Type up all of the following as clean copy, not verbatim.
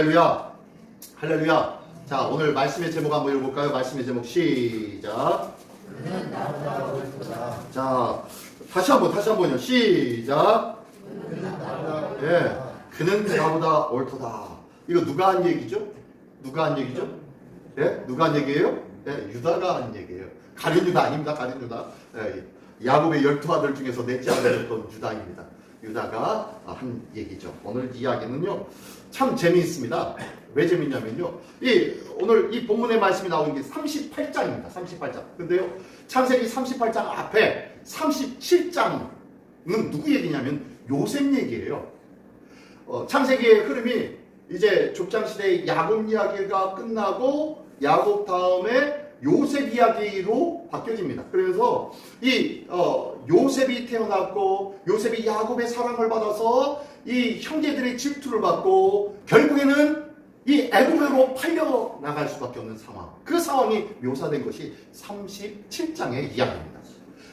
할렐루야. 할렐루야. 자, 오늘 말씀의 제목 한번 읽어볼까요? 말씀의 제목 시작. 자, 다시 한번요. 시작. 예, 그는 나보다 옳도다. 이거 누가 한 얘기죠? 누가 한 얘기죠? 예, 누가 한 얘기예요? 예, 유다가 한 얘기예요. 가룟 유다 아닙니다. 가룟 유다. 예, 야곱의 12아들 중에서 넷째 아들이었던 유다입니다. 유다가 한 얘기죠. 오늘 이야기는요, 참 재미있습니다. 왜 재미있냐면요, 오늘 이 본문의 말씀이 나오는 게 38장입니다. 38장. 근데요, 창세기 38장 앞에 37장은 누구 얘기냐면 요셉 얘기예요. 창세기의 흐름이 이제 족장시대의 야곱 이야기가 끝나고 야곱 다음에 요셉 이야기로 바뀌어집니다. 그래서 요셉이 태어났고 요셉이 야곱의 사랑을 받아서 이 형제들의 질투를 받고 결국에는 이 애굽으로 팔려 나갈 수밖에 없는 상황. 그 상황이 묘사된 것이 37장의 이야기입니다.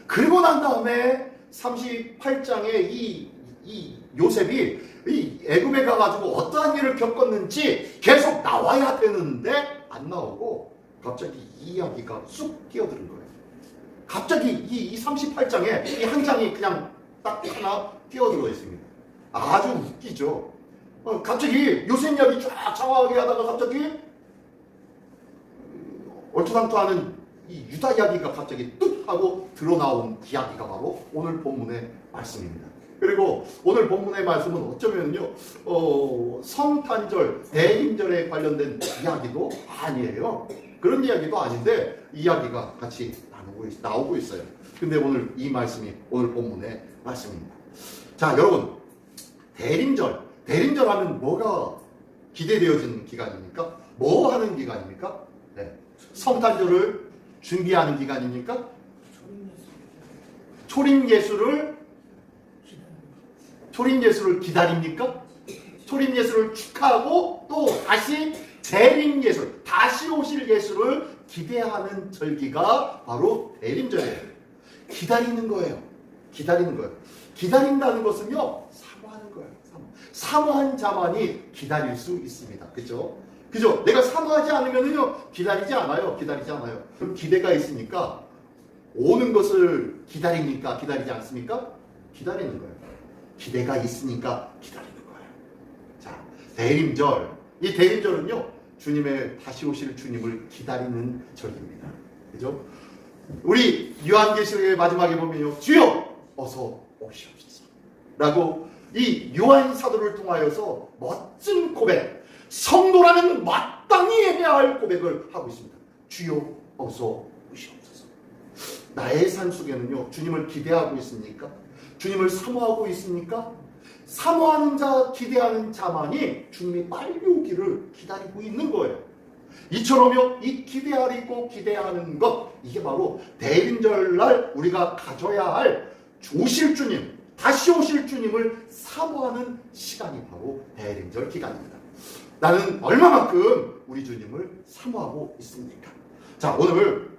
그리고 난 다음에 38장에 이 요셉이 이 애굽에 가가지고 어떠한 일을 겪었는지 계속 나와야 되는데 안 나오고 갑자기 이 이야기가 쑥 끼어드는 거예요. 갑자기 이 38장에 이 한 장이 그냥 딱 하나 끼어들어 있습니다. 아주 웃기죠. 갑자기 요셉 이야기 쫙 장황하게 하다가 갑자기 얼토당토하는 이 유다 이야기가 갑자기 뚝 하고 드러나온 이야기가 바로 오늘 본문의 말씀입니다. 그리고 오늘 본문의 말씀은 어쩌면요, 성탄절, 대림절에 관련된 이야기도 아니에요. 그런 이야기도 아닌데 이야기가 같이 나오고 있어요. 근데 오늘 이 말씀이 오늘 본문의 말씀입니다. 자, 여러분, 대림절 하면 뭐가 기대되어지는 기간입니까? 뭐 하는 기간입니까? 네. 성탄절을 준비하는 기간입니까? 초림 예수를 기다립니까? 초림 예수를 축하하고 또 다시 재림 예수, 다시 오실 예수를 기대하는 절기가 바로 대림절이에요. 기다리는 거예요. 기다린다는 것은요, 사모하는 거예요. 사모한 자만이 기다릴 수 있습니다. 그죠? 내가 사모하지 않으면요, 기다리지 않아요. 그럼 기대가 있으니까 오는 것을 기다리니까 기다리지 않습니까? 기다리는 거예요. 기대가 있으니까 기다리는 거예요. 자, 대림절. 이 대림절은요, 주님의 다시 오실 주님을 기다리는 절기입니다. 그죠? 우리 요한계시록의 마지막에 보면요, 주여 어서 오시옵소서 라고 이 요한 사도를 통하여서 멋진 고백, 성도라면 마땅히 해야 할 고백을 하고 있습니다. 주여 어서 오시옵소서. 나의 삶 속에는요, 주님을 기대하고 있습니까? 주님을 사모하고 있습니까? 사모하는 자, 기대하는 자만이 주님이 빨리 오기를 기다리고 있는 거예요. 이처럼요, 이 기대하는 것, 이게 바로 대림절날 우리가 가져야 할 오실 주님, 다시 오실 주님을 사모하는 시간이 바로 대림절 기간입니다. 나는 얼마만큼 우리 주님을 사모하고 있습니까? 자, 오늘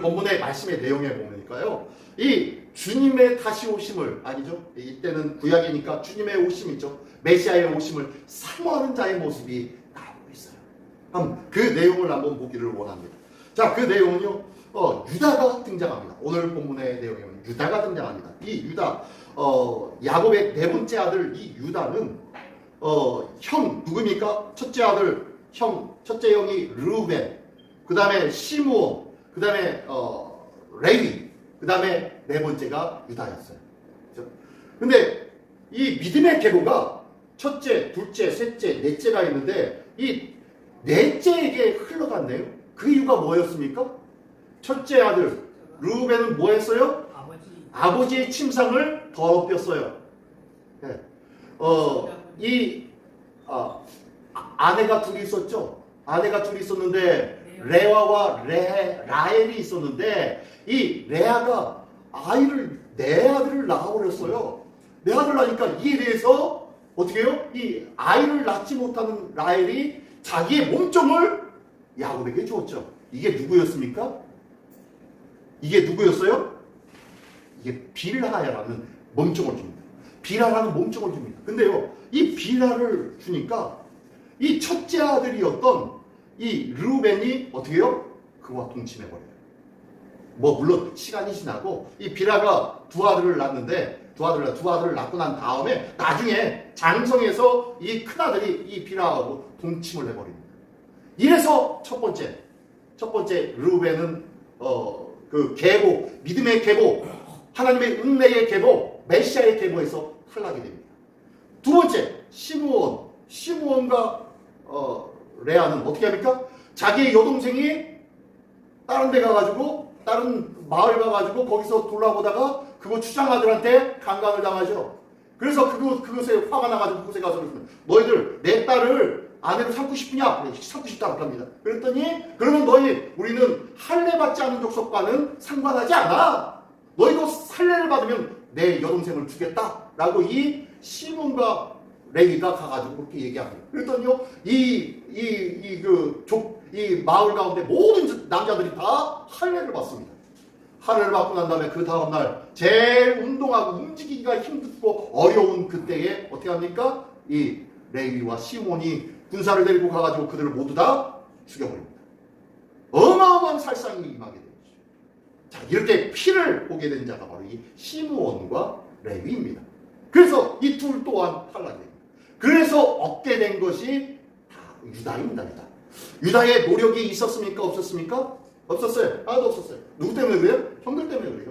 본문의 말씀의 내용에 보니까요, 이 주님의 다시 오심을, 아니죠, 이때는 구약이니까 주님의 오심이죠, 메시아의 오심을 사모하는 자의 모습이 나오고 있어요. 그 내용을 한번 보기를 원합니다. 자, 그 내용은요, 유다가 등장합니다. 오늘 본문의 내용에는 유다가 등장합니다. 이 유다, 야곱의 네 번째 아들 이 유다는 형 누굽니까? 첫째 형이 르우벤, 그 다음에 시므온, 그 다음에 레위, 그 다음에 네 번째가 유다였어요. 그렇죠? 근데 이 믿음의 계보가 첫째, 둘째, 셋째, 넷째가 있는데 이 넷째에게 흘러갔네요. 그 이유가 뭐였습니까? 첫째 아들 르우벤은 뭐 했어요? 아버지의 침상을 더럽혔어요. 네. 아내가 둘이 있었죠. 아내가 둘이 있었는데 레아와 라헬이 있었는데 이 레아가 내 아들을 낳아버렸어요. 내 아들 낳으니까 이에 대해서 어떻게 해요? 이 아이를 낳지 못하는 라헬이 자기의 몸종을 야곱에게 주었죠. 이게 누구였습니까? 이게 누구였어요? 이게 빌하라는 몸종을 줍니다. 빌하라는 몸종을 줍니다. 근데요, 이 빌하를 주니까 이 첫째 아들이었던 이 르우벤이 어떻게 해요? 그와 동침해버려요. 뭐 물론 시간이 지나고 이 빌하가 두 아들을 낳고 난 다음에 나중에 장성에서 이 큰아들이 이 빌하하고 동침을 해버립니다. 이래서 첫 번째 르우벤은 그 계보, 믿음의 계보, 하나님의 은혜의 계보, 메시아의 계보에서 탈락이 됩니다. 두 번째 시므온과 레아는 어떻게 합니까? 자기의 여동생이 다른 데 가가지고 다른 마을 가가지고 거기서 돌아보다가 그거 추장아들한테 강간을 당하죠. 그래서 그것에 화가 나가지고 그곳에 가서 너희들 내 딸을 아내로 삼고 싶으냐? 그래, 삼고 싶다고 합니다. 그랬더니 그러면 우리는 할례 받지 않은 족속과는 상관하지 않아. 너희도 할례를 받으면 내 여동생을 주겠다라고 이 시몬과 레위가 가가지고 그렇게 얘기합니다. 그랬더니요 이 마을 가운데 모든 남자들이 다 할례를 받습니다. 할례를 받고 난 다음에 그 다음날 제일 운동하고 움직이기가 힘들고 어려운 그때에 어떻게 합니까? 이 레위와 시몬이 군사를 데리고 가가지고 그들을 모두 다 죽여버립니다. 어마어마한 살상이 임하게 되죠. 자, 이렇게 피를 보게 된 자가 바로 이 시므온과 레위입니다. 그래서 이 둘 또한 탈락이 됩니다. 그래서 얻게 된 것이 다 유다입니다. 유다의 노력이 있었습니까? 없었습니까? 없었어요. 하나도 없었어요. 누구 때문에 그래요? 형들 때문에 그래요.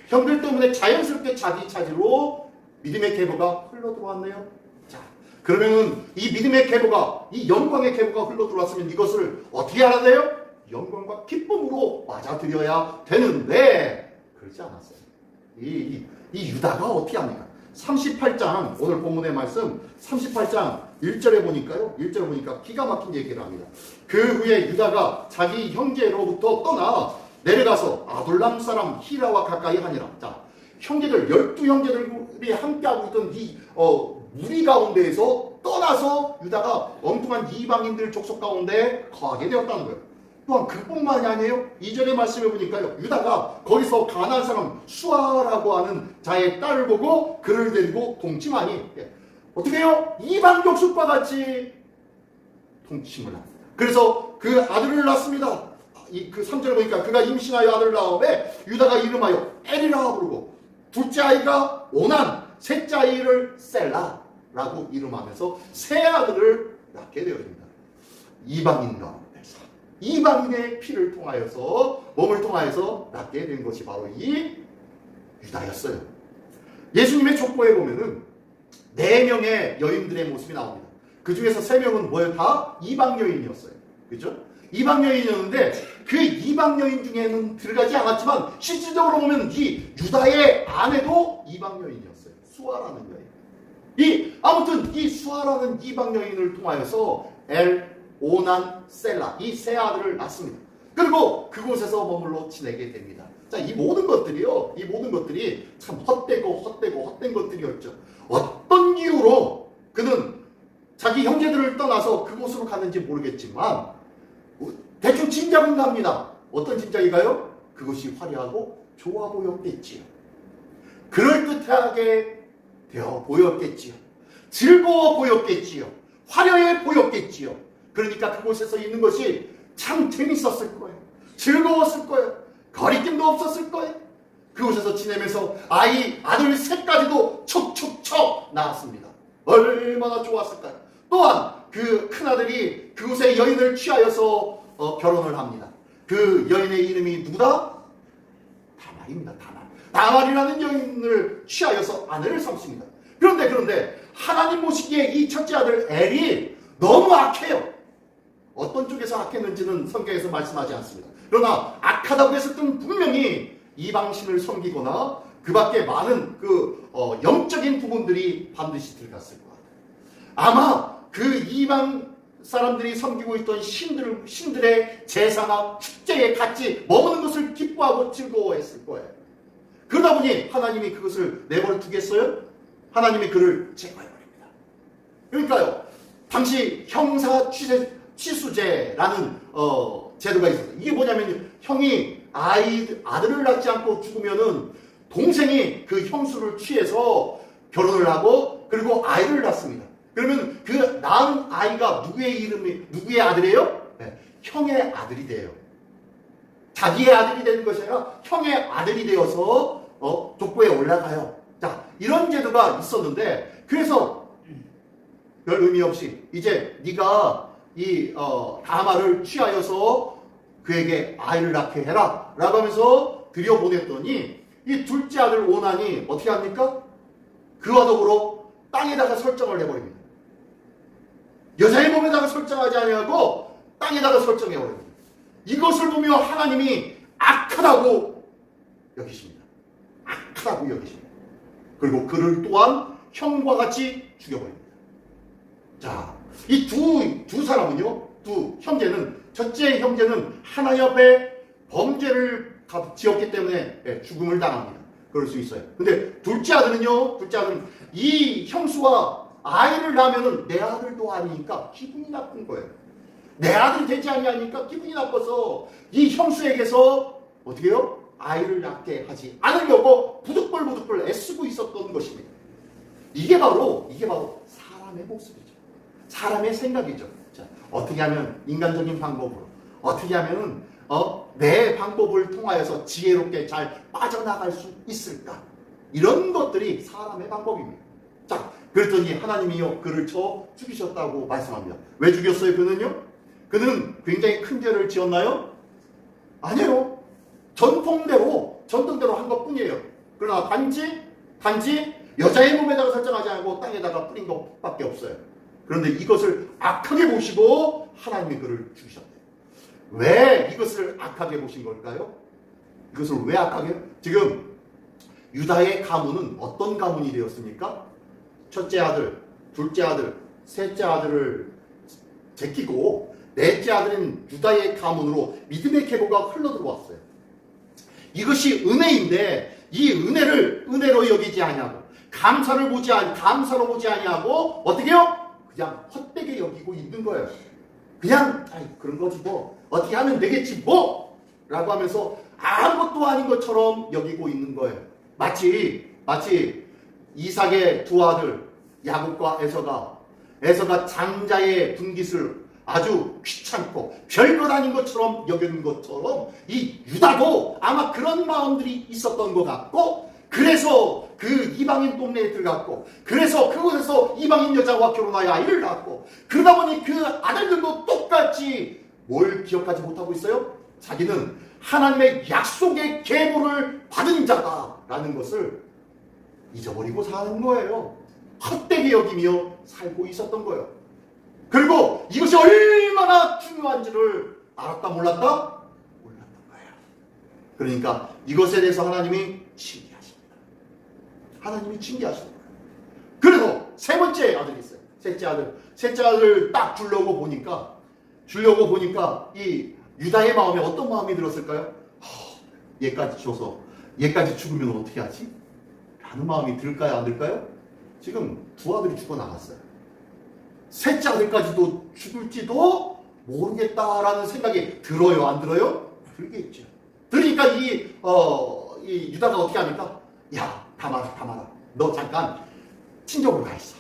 형들 때문에 자연스럽게 자기 차지로 믿음의 계보가 흘러들어왔네요. 자, 그러면은 이 믿음의 계보가, 이 영광의 계보가 흘러들어왔으면 이것을 어떻게 알아야 돼요? 영광과 기쁨으로 맞아들여야 되는데 그렇지 않았어요. 이 유다가 어떻게 합니까? 38장 오늘 본문의 말씀 38장 1절에 보니까요. 1절에 보니까 기가 막힌 얘기를 합니다. 그 후에 유다가 자기 형제로부터 떠나 내려가서 아둘람 사람 히라와 가까이 하니라. 자, 형제들 12형제들이 함께하고 있던 이 무리 가운데에서 떠나서 유다가 엉뚱한 이방인들 족속 가운데 거하게 되었다는 거예요. 또한 그뿐만이 아니에요. 2절의 말씀에 보니까요. 유다가 거기서 가나안 사람 수아라고 하는 자의 딸을 보고 그를 데리고 동침하니 어떻게 해요? 이방 족속과 같이 동침을 합니다. 그래서 그 아들을 낳습니다. 그 3절에 보니까 그가 임신하여 아들을 낳음에 유다가 이름하여 에리라 부르고 둘째 아이가 오난, 셋째 아이를 셀라라고 이름하면서 세 아들을 낳게 되어집니다. 이방인 가운데서 이방인의 피를 통하여서 몸을 통하여서 낳게 된 것이 바로 이 유다였어요. 예수님의 족보에 보면은 4명의 여인들의 모습이 나옵니다. 그 중에서 3명은 뭐예요? 다 이방 여인이었어요. 그렇죠? 이방 여인이었는데 그 이방 여인 중에는 들어가지 않았지만 실질적으로 보면 이 유다의 아내도 이방 여인이었어요. 수아라는 여인. 아무튼 이 수아라는 이방 여인을 통하여서 오난, 셀라 이 세 아들을 낳습니다. 그리고 그곳에서 머물러 지내게 됩니다. 자, 이 모든 것들이 참 헛된 것들이었죠. 어떤 이유로 그는 자기 형제들을 떠나서 그곳으로 갔는지 모르겠지만 대충 짐작은 납니다. 어떤 짐작인가요? 그것이 화려하고 좋아 보였겠지요. 그럴듯하게 되어 보였겠지요. 즐거워 보였겠지요. 화려해 보였겠지요. 그러니까 그곳에서 있는 것이 참 재밌었을 거예요. 즐거웠을 거예요. 거리낌도 없었을 거예요. 그곳에서 지내면서 아들 셋까지도 척척척 낳았습니다. 얼마나 좋았을까요? 또한 그 큰아들이 그곳의 여인을 취하여서 결혼을 합니다. 그 여인의 이름이 누구다? 다말입니다. 다말이라는 여인을 취하여서 아내를 삼습니다. 그런데 하나님 보시기에 이 첫째 아들 엘이 너무 악해요. 어떤 쪽에서 악했는지는 성경에서 말씀하지 않습니다. 그러나 악하다고 했었던 분명히 이방신을 섬기거나 그 밖에 많은 영적인 부분들이 반드시 들어갔을 것 같아요. 아마 그 이방 사람들이 섬기고 있던 신들의 제사나 축제에 같이 머무는 것을 기뻐하고 즐거워했을 거예요. 그러다 보니 하나님이 그것을 내버려 두겠어요? 하나님이 그를 제거해버립니다. 그러니까요, 당시 형사 취수제라는 제도가 있었어요. 이게 뭐냐면 형이 아들을 낳지 않고 죽으면은 동생이 그 형수를 취해서 결혼을 하고 그리고 아이를 낳습니다. 그러면 그 낳은 아이가 누구의 아들이에요? 네, 형의 아들이 돼요. 자기의 아들이 되는 것이 아니라 형의 아들이 되어서 족보에 올라가요. 자, 이런 제도가 있었는데, 그래서 별 의미 없이 이제 네가 이 다말을 취하여서 그에게 아이를 낳게 해라 라고 하면서 들여보냈더니 이 둘째 아들 오난이 어떻게 합니까? 그와 더불어 땅에다가 설정을 해버립니다. 여자의 몸에다가 설정하지 아니하고 땅에다가 설정해버립니다. 이것을 보며 하나님이 악하다고 여기십니다. 악하다고 여기십니다. 그리고 그를 또한 형과 같이 죽여버립니다. 자, 이 두 사람은요, 두 형제는, 첫째 형제는 하나님 앞에 범죄를 지었기 때문에 죽음을 당합니다. 그럴 수 있어요. 근데 둘째 아들은요, 둘째 아들은 이 형수가 아이를 낳으면은 내 아들도 아니니까 기분이 나쁜 거예요. 내 아들이 되지 아니하니까 기분이 나빠서 이 형수에게서 어떻게 해요? 아이를 낳게 하지 않으려고 부득불 애쓰고 있었던 것입니다. 이게 바로 사람의 모습이죠. 사람의 생각이죠. 자, 어떻게 하면 인간적인 방법으로, 어떻게 하면 내 방법을 통하여서 지혜롭게 잘 빠져나갈 수 있을까? 이런 것들이 사람의 방법입니다. 자, 그랬더니 하나님이요 그를 쳐 죽이셨다고 말씀합니다. 왜 죽였어요? 그는 굉장히 큰 죄를 지었나요? 아니에요. 전통대로 한 것뿐이에요. 그러나 단지 여자의 몸에다가 설정하지 않고 땅에다가 뿌린 것밖에 없어요. 그런데 이것을 악하게 보시고 하나님이 그를 죽이셨대요. 왜 이것을 악하게 보신 걸까요? 이것을 왜 악하게? 지금 유다의 가문은 어떤 가문이 되었습니까? 첫째 아들, 둘째 아들, 셋째 아들을 제끼고 넷째 아들인 유다의 가문으로 믿음의 계보가 흘러들어왔어요. 이것이 은혜인데 이 은혜를 은혜로 여기지 아니하고 감사로 보지 아니하고 어떻게 해요? 그냥 헛되게 여기고 있는 거예요. 그냥 그런 거지 뭐 어떻게 하면 되겠지 뭐 라고 하면서 아무것도 아닌 것처럼 여기고 있는 거예요. 마치 이삭의 두 아들 야곱과 에서가 장자의 분깃을 아주 귀찮고 별것 아닌 것처럼 여기는 것처럼 이 유다도 아마 그런 마음들이 있었던 것 같고, 그래서 그 이방인 동네에 들어갔고, 그래서 그곳에서 이방인 여자와 결혼하여 아이를 낳았고, 그러다 보니 그 아들들도 똑같이 뭘 기억하지 못하고 있어요? 자기는 하나님의 약속의 계보를 받은 자다라는 것을 잊어버리고 사는 거예요. 헛되게 여기며 살고 있었던 거예요. 그리고 이것이 얼마나 중요한지를 알았다 몰랐다? 몰랐던 거예요. 그러니까 이것에 대해서 하나님이 징계하십니다. 하나님이 징계하십니다. 그래도 세 번째 아들이 있어요. 셋째 아들 딱 주려고 보니까 이 유다의 마음에 어떤 마음이 들었을까요? 얘까지 줘서 얘까지 죽으면 어떻게 하지? 라는 마음이 들까요? 안 들까요? 지금 두 아들이 죽어나갔어요. 셋째 아들까지도 죽을지도 모르겠다라는 생각이 들어요? 안 들어요? 들겠죠. 그러니까 이 유다가 어떻게 합니까? 야, 다말아. 너 잠깐 친정으로 가 있어.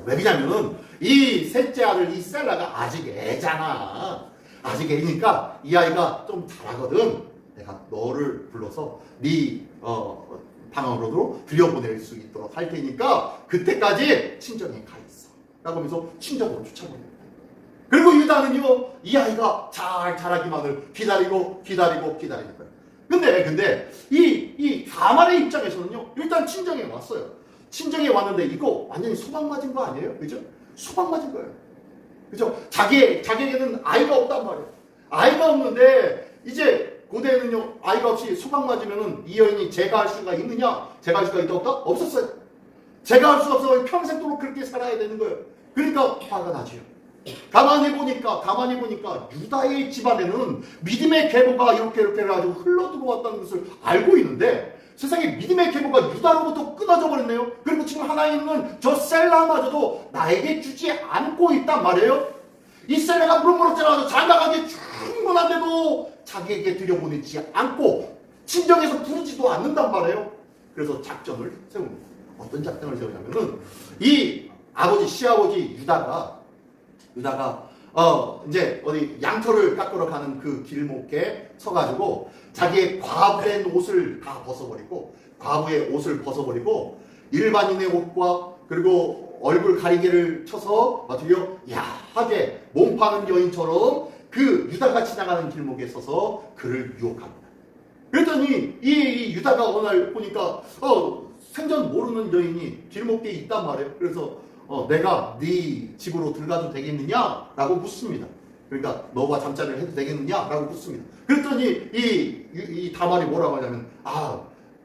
왜 그러냐면은 이 셋째 아들 이 셀라가 아직 애잖아. 아직 애니까 이 아이가 좀 잘하거든. 내가 너를 불러서 네 방으로 들여보낼 수 있도록 할 테니까 그때까지 친정에 가 있어. 라고 하면서 친정으로 쫓아버립니다. 그리고 유다는요, 이 아이가 잘 자라기만을 기다리고 거예요. 근데 이 다말의 입장에서는요, 일단 친정에 왔어요. 친정에 왔는데 이거 완전히 소방 맞은 거 아니에요? 그죠? 소방 맞은 거예요. 그죠? 자기에게는 아이가 없단 말이에요. 아이가 없는데 이제 고대에는요, 아이가 없이 소방 맞으면은 이 여인이 제가할 수가 있느냐? 제가할 수가 있다 없다? 없었어요. 제가할 수가 없어. 평생도록 그렇게 살아야 되는 거예요. 그러니까 화가 나죠. 가만히 보니까 유다의 집안에는 믿음의 계보가 이렇게 해가지고 흘러들어왔다는 것을 알고 있는데, 세상에 믿음의 계보가 유다로부터 끊어져 버렸네요. 그리고 지금 하나에 있는 저 셀라마저도 나에게 주지 않고 있단 말이에요. 이 셀라가 무럭무럭 장가가기 충분한데도 자기에게 들여보내지 않고 친정에서 부르지도 않는단 말이에요. 그래서 작전을 세웁니다. 어떤 작전을 세우냐면은 이 아버지 시아버지 유다가 이제 어디 양털을 깎으러 가는 그 길목에 서가지고 자기의 과부된 옷을 다 벗어버리고 과부의 옷을 벗어버리고 일반인의 옷과 그리고 얼굴 가리개를 쳐서 어떻게요? 야하게 몸 파는 여인처럼 그 유다가 지나가는 길목에 서서 그를 유혹합니다. 그랬더니 이 유다가 어느 날 보니까 생전 모르는 여인이 길목에 있단 말이에요. 그래서 내가 네 집으로 들어가도 되겠느냐? 라고 묻습니다. 그러니까 너와 잠자리를 해도 되겠느냐? 라고 묻습니다. 그랬더니 이 다말이 뭐라고 하냐면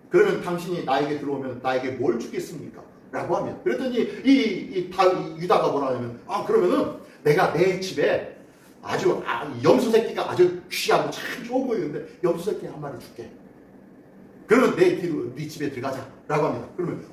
그러면 당신이 나에게 들어오면 나에게 뭘 주겠습니까? 라고 합니다. 그랬더니 이 유다가 뭐라 하냐면 그러면은 내가 내 집에 아주 염소 새끼가 아주 귀하고 참 좋은 보이는데 염소 새끼 한 마리 줄게. 그러면 네 집에 들어가자 라고 합니다. 그러면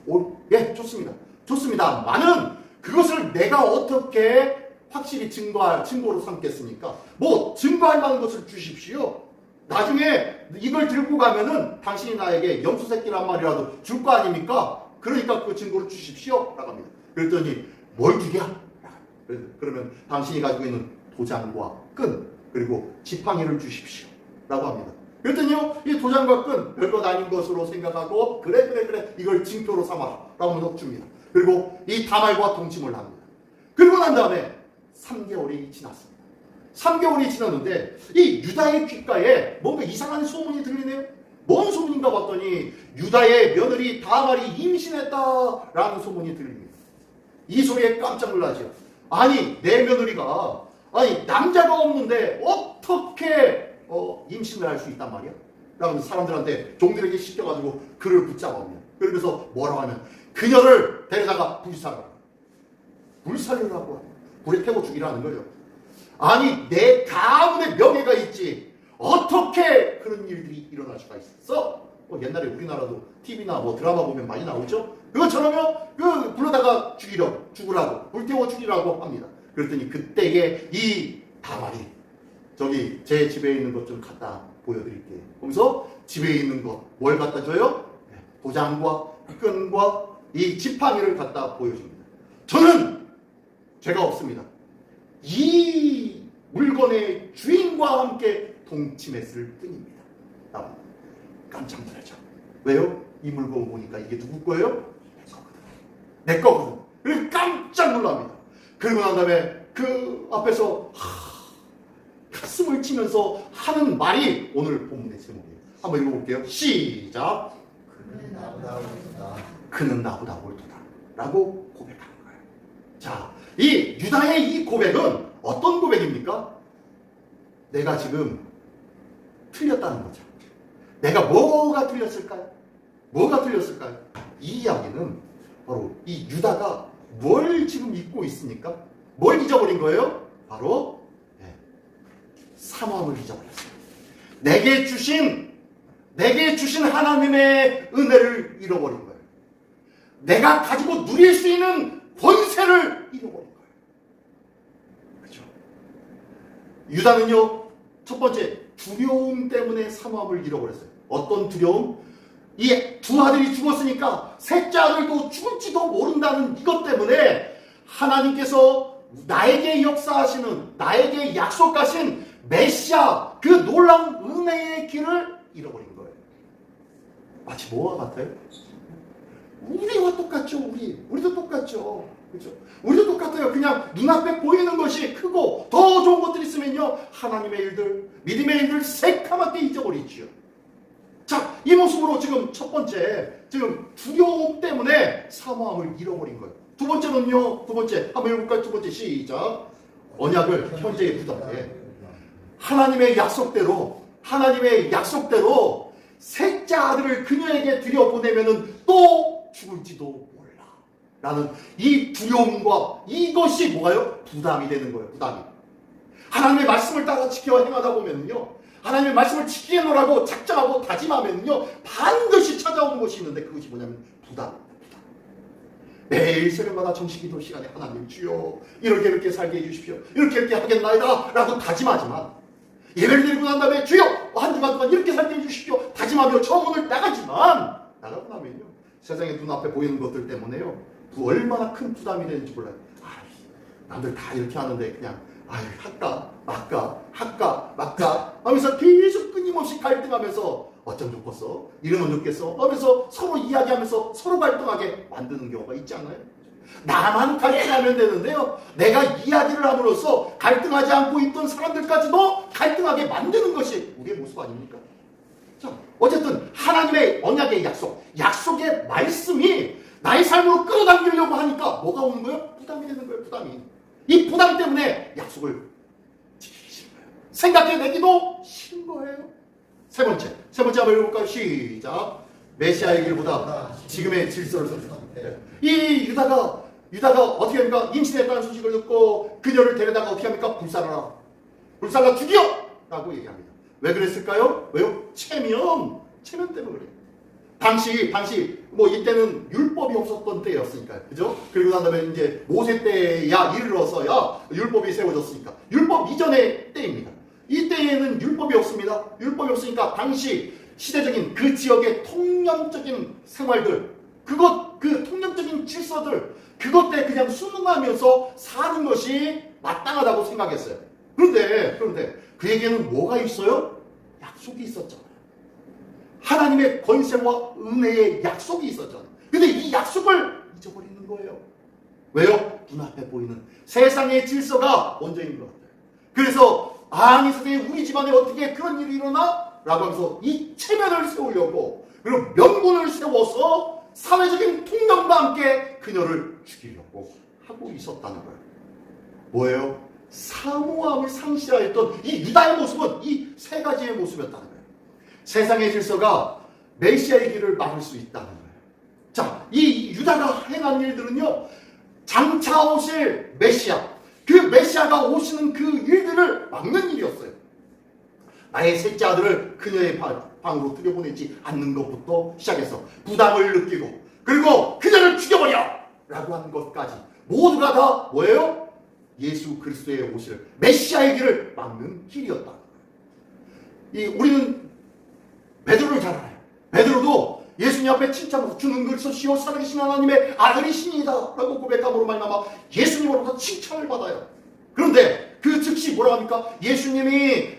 예 좋습니다. 많은 그것을 내가 어떻게 확실히 증거로 삼겠습니까? 뭐 증거할 만한 것을 주십시오. 나중에 이걸 들고 가면은 당신이 나에게 염소 새끼를 한 마리라도 줄 거 아닙니까? 그러니까 그 증거를 주십시오 라고 합니다. 그랬더니 뭘 주랴? 그러면 당신이 가지고 있는 도장과 끈 그리고 지팡이를 주십시오 라고 합니다. 그랬더니요 이 도장과 끈 별것 아닌 것으로 생각하고 그래 이걸 징표로 삼아라 라고 하면서 줍니다. 그리고 이 다말과 동침을 합니다. 그리고 난 다음에 3개월이 지났습니다. 3개월이 지났는데 이 유다의 귓가에 뭔가 이상한 소문이 들리네요. 뭔 소문인가 봤더니 유다의 며느리 다말이 임신했다라는 소문이 들립니다. 이 소리에 깜짝 놀라죠. 아니 내 며느리가 남자가 없는데 어떻게 임신을 할 수 있단 말이야? 라고 사람들한테 종들에게 시켜가지고 그를 붙잡아옵니다. 그러면서 뭐라고 하면 그녀를 데려다가 불살르라고 합니다. 불에 태워 죽이라는 거죠. 아니 내 가문의 명예가 있지 어떻게 그런 일들이 일어날 수가 있어? 옛날에 우리나라도 TV나 드라마 보면 많이 나오죠. 그것처럼요 불러다가 죽으라고 불태워 죽이라고 합니다. 그랬더니 그때에 이 다말이 저기 제 집에 있는 것 좀 갖다 보여드릴게요. 그러면서 집에 있는 것 뭘 갖다 줘요? 도장과 끈과 이 지팡이를 갖다 보여줍니다. 저는 죄가 없습니다. 이 물건의 주인과 함께 동침했을 뿐입니다. 깜짝 놀라죠. 왜요? 이 물건 보니까 이게 누구 거예요? 내 거거든. 그래서 깜짝 놀랍니다. 그리고 난 다음에 그 앞에서 가슴을 치면서 하는 말이 오늘 본문의 제목이에요. 한번 읽어볼게요. 시작. 그는 나보다 옳도다 라고 고백하는 거예요. 자, 이 유다의 이 고백은 어떤 고백입니까? 내가 지금 틀렸다는 거죠. 내가 뭐가 틀렸을까요? 이 이야기는 바로 이 유다가 뭘 지금 잊고 있습니까? 뭘 잊어버린 거예요? 바로 사모함을 잊어버렸어요. 내게 주신 하나님의 은혜를 잃어버린 거예요. 내가 가지고 누릴 수 있는 권세를 잃어버린 거예요. 그렇죠? 유다는요, 첫 번째 두려움 때문에 사모함을 잃어버렸어요. 어떤 두려움? 이 두 아들이 죽었으니까 셋째 아들도 죽을지도 모른다는 이것 때문에 하나님께서 나에게 역사하시는, 나에게 약속하신 메시아, 그 놀라운 은혜의 길을 잃어버린 거예요. 마치 뭐와 같아요? 우리와 똑같죠. 우리도 똑같죠. 그렇죠? 우리도 똑같아요. 그냥 눈앞에 보이는 것이 크고 더 좋은 것들이 있으면요, 하나님의 일들, 믿음의 일들 새카맣게 잊어버리지요. 자, 이 모습으로 지금 첫 번째, 지금 두려움 때문에 사모함을 잃어버린 거예요. 두 번째는요, 한번 읽어볼까요? 두 번째 시작. 언약을 현재의 부담에 하나님의 약속대로 셋째 아들을 그녀에게 들여보내면은 또 죽을지도 몰라 라는 이 두려움과 이것이 뭐가요? 부담이 되는 거예요. 부담이. 하나님의 말씀을 따라 지켜 행하다 보면요, 하나님의 말씀을 지키노라고 작정하고 다짐하면요, 반드시 찾아오는 것이 있는데 그것이 뭐냐면 부담입니다. 매일 새벽마다 정식기도 시간에 하나님 주여 이렇게 살게 해주십시오, 이렇게 하겠나이다 라고 다짐하지만, 예배를 드리고 난 다음에 주여 한 주간 동안 이렇게 살게 해주십시오 다짐하며 처음 문을 나가고 나면요, 세상의 눈앞에 보이는 것들 때문에요, 얼마나 큰 부담이 되는지 몰라요. 남들 다 이렇게 하는데 그냥 할까 말까 하면서 계속 끊임없이 갈등하면서 어쩜 좋겠어? 이러면 좋겠어? 하면서 서로 이야기하면서 서로 갈등하게 만드는 경우가 있지 않아요? 나만 갈등하면 되는데요, 내가 이야기를 함으로써 갈등하지 않고 있던 사람들까지도 갈등하게 만드는 것이 우리의 모습 아닙니까? 자, 어쨌든 하나님의 언약의 약속의 말씀이 나의 삶으로 끌어당기려고 하니까 뭐가 오는 거예요? 부담이 되는 거예요. 부담이. 이 부담 때문에 약속을 지키기 싫은 거예요. 생각해내기도 싫은 거예요. 세 번째 한번 읽어볼까요? 시작. 메시아의 길보다 지금의 질서를 선택합니다. 이 유다가 어떻게 합니까? 임신했다는 소식을 듣고 그녀를 데려다가 어떻게 합니까? 불살라 죽여! 라고 얘기합니다. 왜 그랬을까요? 왜요? 체면 때문에 그래요. 당시 이때는 율법이 없었던 때였으니까요. 그죠? 그리고 난 다음에 이제 모세 때야 이르러서야 율법이 세워졌으니까. 율법 이전의 때입니다. 이때에는 율법이 없습니다. 율법이 없으니까 당시 시대적인 그 지역의 통념적인 생활들, 그 통념적인 질서들, 그것 때 그냥 순응하면서 사는 것이 마땅하다고 생각했어요. 그런데 그에게는 뭐가 있어요? 약속이 있었잖아요. 하나님의 권세와 은혜의 약속이 있었잖아요. 근데 이 약속을 잊어버리는 거예요. 왜요? 눈앞에 보이는 세상의 질서가 먼저인 것 같아요. 그래서 아니 선생님, 우리 집안에 어떻게 그런 일이 일어나? 라고 하면서 이 체면을 세우려고, 그리고 명분을 세워서 사회적인 통념과 함께 그녀를 죽이려고 하고 있었다는 거예요. 뭐예요? 사모함을 상실하였던 이 유다의 모습은 이 세 가지의 모습이었다는 거예요. 세상의 질서가 메시아의 길을 막을 수 있다는 거예요. 자, 이 유다가 행한 일들은요, 장차 오실 메시아, 그 메시아가 오시는 그 일들을 막는 일이었어요. 나의 셋째 아들을 그녀의 방으로 들여보내지 않는 것부터 시작해서 부담을 느끼고, 그리고 그녀를 죽여버려! 라고 하는 것까지 모두가 다 뭐예요? 예수 그리스도의 오실 메시아의 길을 막는 길이었다. 우리는 베드로를 잘 알아요. 베드로도 예수님 앞에 칭찬하면서 주는 그리스도시요 살아계신 하나님의 아들이시니이다 라고 고백함으로 말미암아 예수님으로부터 칭찬을 받아요. 그런데 그 즉시 뭐라고 합니까? 예수님이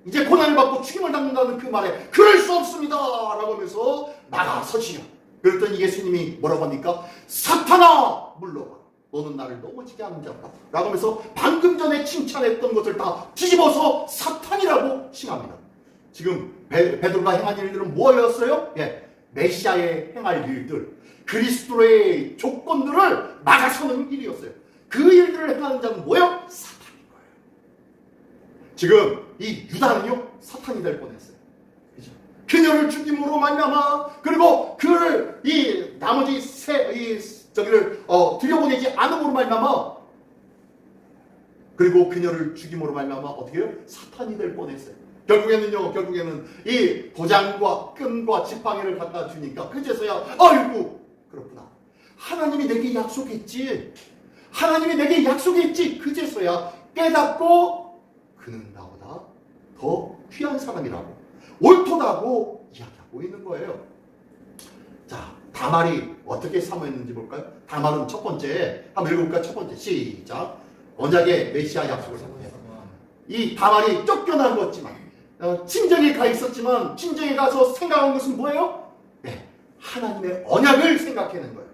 이제 고난을 받고 죽임을 당한다는 그 말에 그럴 수 없습니다 라고 하면서 나가서시오. 그랬더니 예수님이 뭐라고 합니까? 사탄아 물러가, 너는 나를 넘어지게 하는 자다 라고 하면서 방금 전에 칭찬했던 것을 다 뒤집어서 사탄이라고 칭합니다. 지금 베드로가 행한 일들은 뭐였어요? 메시아의 행할 일들, 그리스도의 조건들을 막아서는 일이었어요. 그 일들을 행하는 자는 뭐예요? 사탄인 거예요. 지금 이 유다는요, 사탄이 될 뻔했어요. 그죠? 그녀를 죽임으로 말미암아, 그리고 그를 이 나머지 저기를 들여보내지 않음으로 말미암아, 그리고 그녀를 죽임으로 말미암아 어떻게 해요? 사탄이 될 뻔했어요. 결국에는 이 도장과 끈과 지팡이를 갖다 주니까 그제서야 아이고 그렇구나, 하나님이 내게 약속했지, 그제서야 깨닫고 그는 나보다 더 귀한 사람이라고, 옳도다고 이야기하고 있는 거예요. 자, 다말이 어떻게 사모했는지 볼까요? 다말은 첫 번째, 한번 읽어볼까요? 첫 번째, 시작. 언약의 메시아 약속을 사모해요. 이 다말이 쫓겨난 거지만, 친정에 가 있었지만, 친정에 가서 생각한 것은 뭐예요? 하나님의 언약을 생각하는 거예요.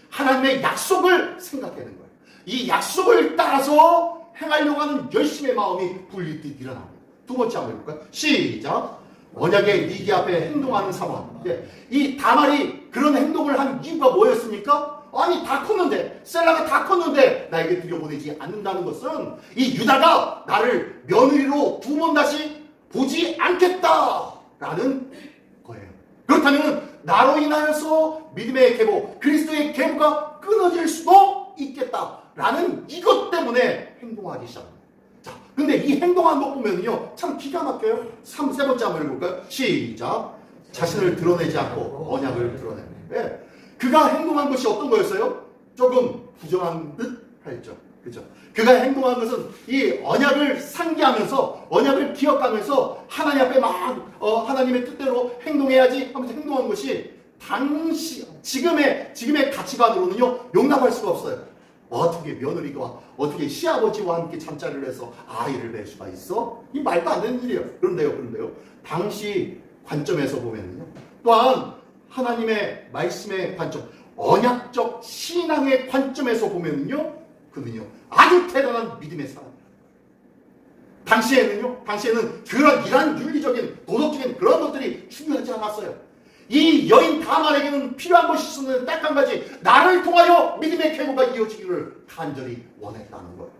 하나님의 약속을 생각하는 거예요. 이 약속을 따라서 행하려고 하는 열심의 마음이 불리듯 일어납니다. 두 번째 한번 해볼까요? 시작. 언약의 위기 앞에 행동하는 상황. 이 다말이 그런 행동을 한 이유가 뭐였습니까? 아니, 다 컸는데, 셀라가 다 컸는데 나에게 들여보내지 않는다는 것은 이 유다가 나를 며느리로 두 번 다시 보지 않겠다라는 거예요. 그렇다면 나로 인하여서 믿음의 계보, 그리스도의 계보가 끊어질 수도 있겠다라는 이것 때문에 행동하기 시작합니다. 자, 근데 이 행동한 것 보면요, 참 기가 막혀요. 세 번째 한번 읽어볼까요? 시작. 자신을 드러내지 않고 언약을 드러내는. 그가 행동한 것이 어떤 거였어요? 조금 부정한 듯 했죠. 그죠? 그가 행동한 것은 이 언약을 상기하면서, 언약을 기억하면서 하나님 앞에 막 하나님의 뜻대로 행동해야지 하면서 행동한 것이 지금의 가치관으로는요, 용납할 수가 없어요. 어떻게 며느리가 어떻게 시아버지와 함께 잠자리를 해서 아이를 뵐 수가 있어? 이 말도 안 되는 일이에요. 그런데요. 당시 관점에서 보면요. 또한 하나님의 말씀의 관점, 언약적 신앙의 관점에서 보면요. 그는요, 아주 대단한 믿음의 사람이에요. 당시에는 그런 이러한 윤리적인 도덕적인 그런 것들이 중요하지 않았어요. 이 여인 다말에게는 필요한 것이 있었는데 딱 한 가지, 나를 통하여 믿음의 계보가 이어지기를 간절히 원했다는 거예요.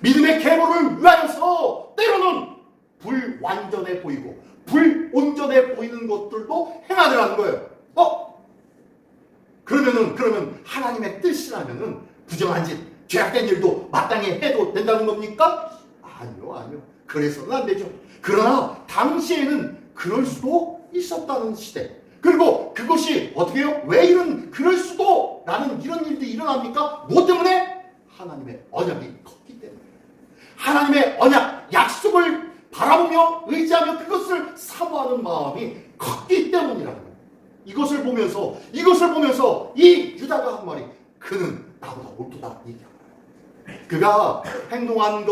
믿음의 계보를 위하여서 때로는 불완전해 보이고 불온전해 보이는 것들도 행하더라는 거예요. 그러면 하나님의 뜻이라면은 부정한 짓, 죄악된 일도 마땅히 해도 된다는 겁니까? 아니요. 그래서는 안 되죠. 그러나 당시에는 그럴 수도 있었다는 시대. 그리고 그것이 어떻게 해요? 왜 그럴 수도 라는 이런 일들이 일어납니까? 뭐 때문에? 하나님의 언약이 컸기 때문에. 하나님의 언약, 약속을 바라보며 의지하며 그것을 사모하는 마음이 컸기 때문이라는 거예요. 이것을 보면서 이 유다가 한 말이, 그는 나보다 옳도다 얘기한 거예요. 그가 행동한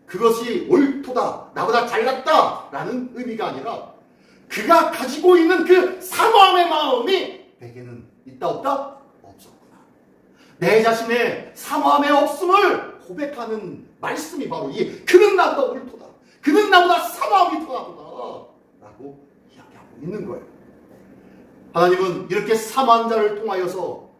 그것이 옳도다, 나보다 잘났다 라는 의미가 아니라 그가 가지고 있는 그 사모함의 마음이 내게는 있다 없다? 없었구나. 내 자신의 사모함의 없음을 고백하는 말씀이 바로 그는 나보다 옳도다, 그는 나보다 사모함이 더하도다 라고 이야기하고 있는 거예요. 하나님은 이렇게 사모한 자를 통하여서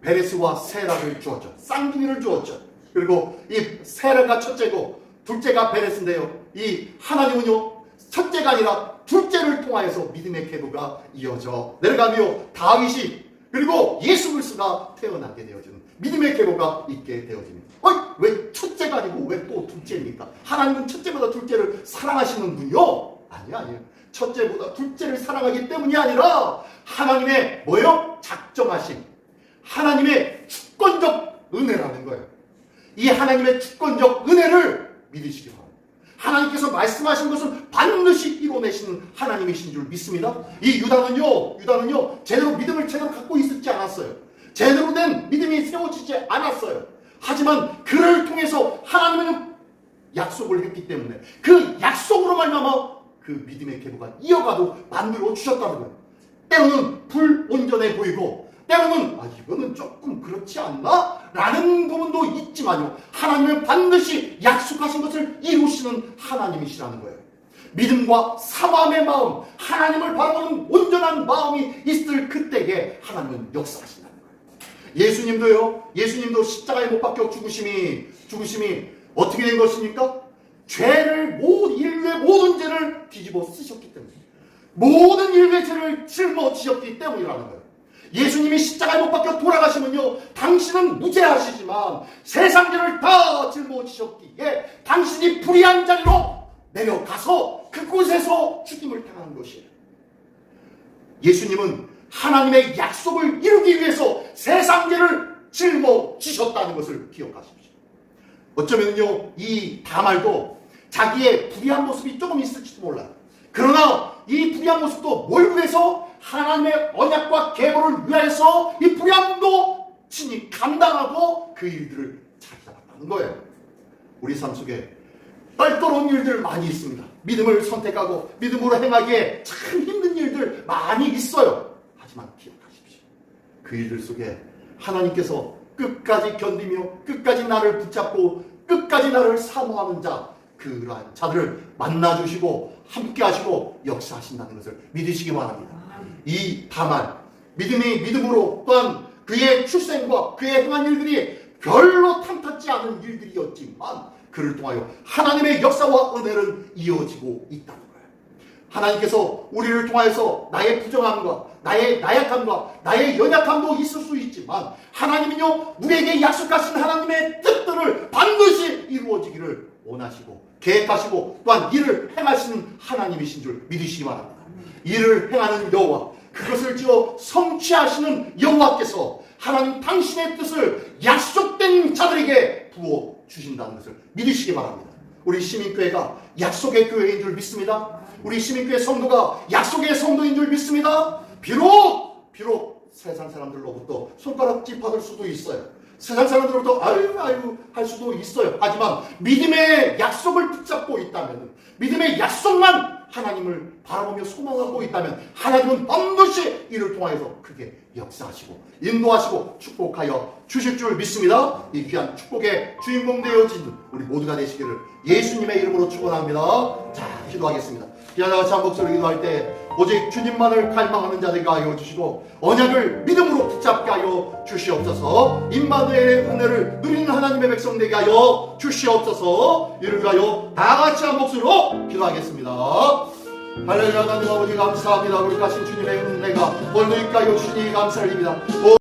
베레스와 세라를 주었죠. 쌍둥이를 주었죠. 그리고 이 세라가 첫째고 둘째가 베레스인데요, 이 하나님은요, 첫째가 아니라 둘째를 통하여서 믿음의 계보가 이어져 내려가며 다윗이 그리고 예수 그리스도가 태어나게 되어지는 믿음의 계보가 있게 되어집니다. 왜 첫째가 아니고 왜 또 둘째입니까? 하나님은 첫째보다 둘째를 사랑하시는 분이요? 아니에요. 첫째보다 둘째를 사랑하기 때문이 아니라 하나님의 작정하심, 하나님의 주권적 은혜라는 거예요. 이 하나님의 주권적 은혜를 믿으시기 바랍니다. 하나님께서 말씀하신 것은 반드시 이뤄내시는 하나님이신 줄 믿습니다. 이 유다는요 제대로 믿음을 갖고 있었지 않았어요. 제대로 된 믿음이 세워지지 않았어요. 하지만 그를 통해서 하나님은 약속을 했기 때문에 그 약속으로 말미암아 그 믿음의 계보가 이어가도 만들어 주셨다는 거예요. 때로는 불온전해 보이고 때로는 이거는 조금 그렇지 않나? 라는 부분도 있지만요, 하나님은 반드시 약속하신 것을 이루시는 하나님이시라는 거예요. 믿음과 사모함의 마음, 하나님을 바라보는 온전한 마음이 있을 그때에 하나님은 역사하신다는 거예요. 예수님도 십자가에 못 박혀 죽으심이 어떻게 된 것입니까? 인류의 모든 죄를 뒤집어 쓰셨기 때문에, 모든 인류의 죄를 짊어지셨기 때문이라는 거예요. 예수님이 십자가에 못 박혀 돌아가시면요, 당신은 무죄하시지만 세상 죄를 다 짊어지셨기에 당신이 불의한 자리로 내려가서 그곳에서 죽임을 당한 것이에요. 예수님은 하나님의 약속을 이루기 위해서 세상 죄를 짊어지셨다는 것을 기억하십시오. 어쩌면요, 이 다말도 자기의 불의한 모습이 조금 있을지도 몰라요. 그러나 이 불의한 모습도 뭘 위해서? 하나님의 언약과 계보를 위하여서 이 불의함도 친히 감당하고 그 일들을 잘 잡았다는 거예요. 우리 삶 속에 떨떠러운 일들 많이 있습니다. 믿음을 선택하고 믿음으로 행하기에 참 힘든 일들 많이 있어요. 하지만 기억하십시오. 그 일들 속에 하나님께서 끝까지 견디며 끝까지 나를 붙잡고 끝까지 나를 사모하는 그러한 자들을 만나주시고 함께 하시고 역사하신다는 것을 믿으시기 바랍니다. 이 다만 믿음으로 또한 그의 출생과 그의 행한 일들이 별로 탐탁지 않은 일들이었지만 그를 통하여 하나님의 역사와 은혜는 이어지고 있다는 거예요. 하나님께서 우리를 통하여서 나의 부정함과 나의 나약함과 나의 연약함도 있을 수 있지만 하나님은요, 우리에게 약속하신 하나님의 뜻들을 반드시 이루어지기를 원하시고 계획하시고 또한 이를 행하시는 하나님이신 줄 믿으시기 바랍니다. 이를 행하는 여호와, 그것을 지어 성취하시는 여호와께서 하나님 당신의 뜻을 약속된 자들에게 부어 주신다는 것을 믿으시기 바랍니다. 우리 시민교회가 약속의 교회인 줄 믿습니다. 우리 시민교회 성도가 약속의 성도인 줄 믿습니다. 비록 비록 세상 사람들로부터 손가락질 받을 수도 있어요. 세상 사람들로부터 아유 할 수도 있어요. 하지만 믿음의 약속을 붙잡고 있다면, 믿음의 약속만 하나님을 바라보며 소망하고 있다면 하나님은 반드시 이를 통하여서 크게 역사하시고 인도하시고 축복하여 주실 줄 믿습니다. 이 귀한 축복의 주인공 되어진 우리 모두가 되시기를 예수님의 이름으로 축원합니다. 자, 기도하겠습니다. 기도하다가 참 목소리 기도할 때 오직 주님만을 갈망하는 자들에게 하여 주시고 언약을 믿음으로 붙잡게 하여 주시옵소서. 임마누엘의 은혜를 누리는 하나님의 백성 되게 하여 주시옵소서. 이를 위하여 다 같이 한 목소리로 기도하겠습니다. 할렐루야. 하나님 아버지 감사합니다. 우리 가신 주님의 은혜가 오늘도 있게 하여 주시니 감사드립니다.